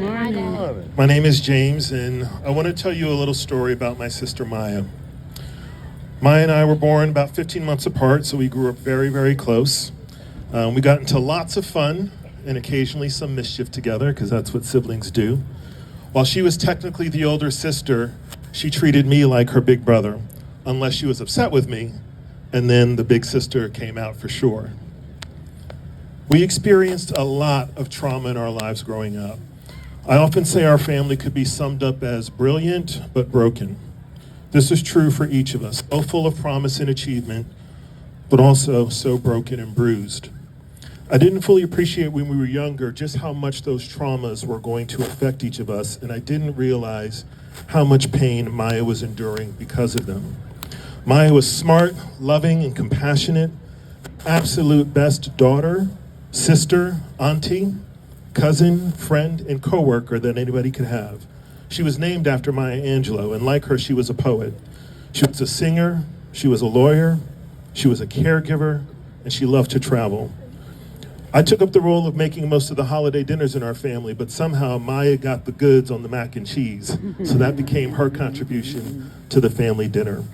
morning. My name is James, and I want to tell you a little story about my sister Maya. Maya and I were born about 15 months apart, so we grew up very, very close. We got into lots of fun and occasionally some mischief together, because that's what siblings do. While she was technically the older sister, she treated me like her big brother, unless she was upset with me, and then the big sister came out for sure. We experienced a lot of trauma in our lives growing up. I often say our family could be summed up as brilliant but broken. This is true for each of us, so full of promise and achievement, but also so broken and bruised. I didn't fully appreciate when we were younger just how much those traumas were going to affect each of us, and I didn't realize how much pain Maya was enduring because of them. Maya was smart, loving, and compassionate, absolute best daughter, sister, auntie, cousin, friend, and coworker that anybody could have. She was named after Maya Angelou, and like her, she was a poet. She was a singer, she was a lawyer, she was a caregiver, and she loved to travel. I took up the role of making most of the holiday dinners in our family, but somehow Maya got the goods on the mac and cheese, so that became her contribution to the family dinner.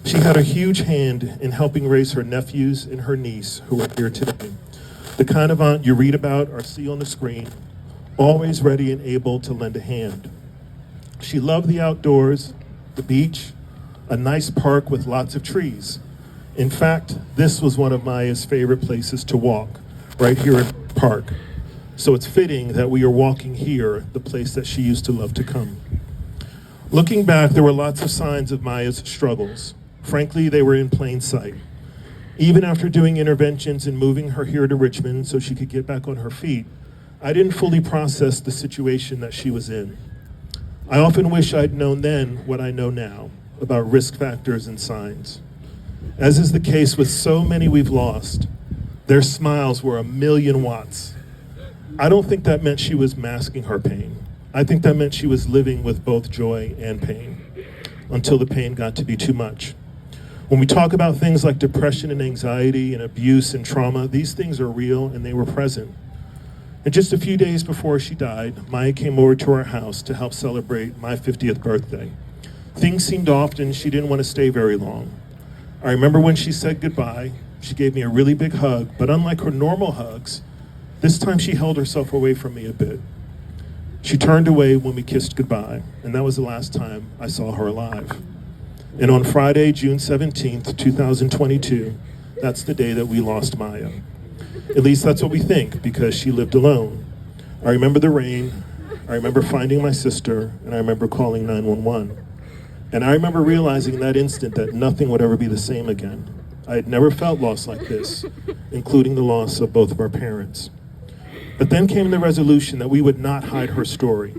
She had a huge hand in helping raise her nephews and her niece, who are here today. The kind of aunt you read about or see on the screen, always ready and able to lend a hand. She loved the outdoors, the beach, a nice park with lots of trees. In fact, this was one of Maya's favorite places to walk, right here in the park. So it's fitting that we are walking here, the place that she used to love to come. Looking back, there were lots of signs of Maya's struggles. Frankly, they were in plain sight. Even after doing interventions and moving her here to Richmond so she could get back on her feet, I didn't fully process the situation that she was in. I often wish I'd known then what I know now about risk factors and signs. As is the case with so many we've lost, their smiles were 1,000,000 watts. I don't think that meant she was masking her pain. I think that meant she was living with both joy and pain, until the pain got to be too much. When we talk about things like depression and anxiety and abuse and trauma, these things are real and they were present. And just a few days before she died, Maya came over to our house to help celebrate my 50th birthday. Things seemed off and she didn't want to stay very long. I remember when she said goodbye, she gave me a really big hug, but unlike her normal hugs, this time she held herself away from me a bit. She turned away when we kissed goodbye, and that was the last time I saw her alive. And on Friday, June 17th, 2022, that's the day that we lost Maya. At least that's what we think, because she lived alone. I remember the rain, I remember finding my sister, and I remember calling 911. And I remember realizing in that instant that nothing would ever be the same again. I had never felt loss like this, including the loss of both of our parents. But then came the resolution that we would not hide her story,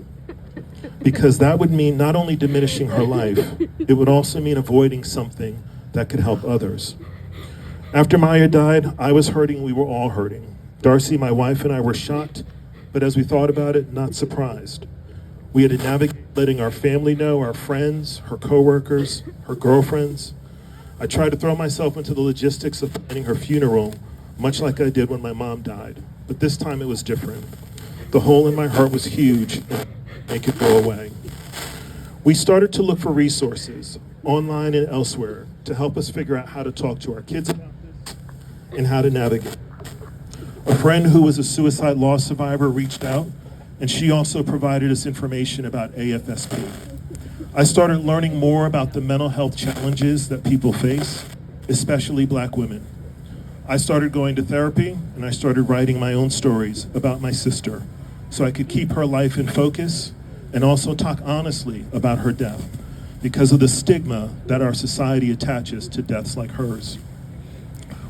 because that would mean not only diminishing her life, it would also mean avoiding something that could help others. After Maya died, I was hurting, we were all hurting. Darcy, my wife, and I were shocked, but as we thought about it, not surprised. We had to navigate letting our family know, our friends, her coworkers, her girlfriends. I tried to throw myself into the logistics of planning her funeral, much like I did when my mom died, but this time it was different. The hole in my heart was huge, and I make it go away. We started to look for resources, online and elsewhere, to help us figure out how to talk to our kids about this and how to navigate. A friend who was a suicide loss survivor reached out, and she also provided us information about AFSP. I started learning more about the mental health challenges that people face, especially Black women. I started going to therapy, and I started writing my own stories about my sister, so I could keep her life in focus and also talk honestly about her death, because of the stigma that our society attaches to deaths like hers.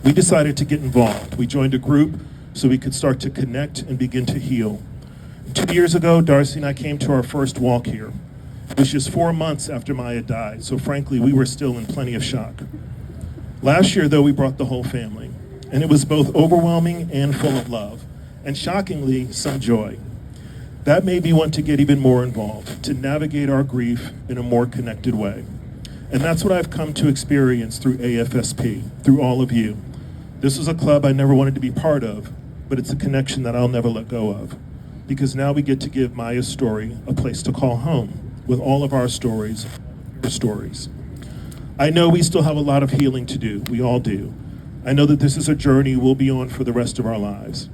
We decided to get involved. We joined a group so we could start to connect and begin to heal. 2 years ago, Darcy and I came to our first walk here. It was just 4 months after Maya died, so frankly, we were still in plenty of shock. Last year, though, we brought the whole family, and it was both overwhelming and full of love, and shockingly, some joy. That made me want to get even more involved, to navigate our grief in a more connected way. And that's what I've come to experience through AFSP, through all of you. This was a club I never wanted to be part of, but it's a connection that I'll never let go of. because now we get to give Maya's story a place to call home with all of our stories, your stories. I know we still have a lot of healing to do. We all do. I know that this is a journey we'll be on for the rest of our lives.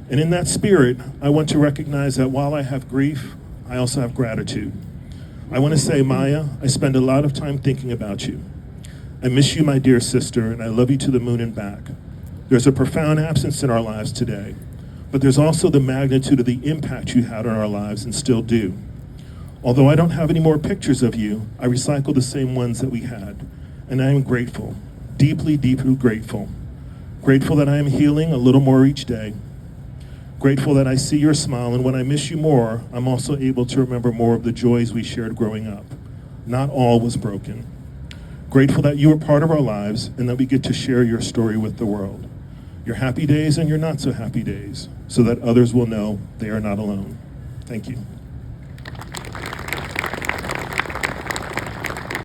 And in that spirit, I want to recognize that while I have grief, I also have gratitude. I want to say, Maya, I spend a lot of time thinking about you. I miss you, my dear sister, and I love you to the moon and back. There's a profound absence in our lives today, but there's also the magnitude of the impact you had on our lives and still do. Although I don't have any more pictures of you, I recycle the same ones that we had, and I am grateful, deeply, deeply grateful. Grateful that I am healing a little more each day. Grateful that I see your smile, and when I miss you more, I'm also able to remember more of the joys we shared growing up. Not all was broken. Grateful that you are part of our lives and that we get to share your story with the world. Your happy days and your not so happy days, so that others will know they are not alone. Thank you.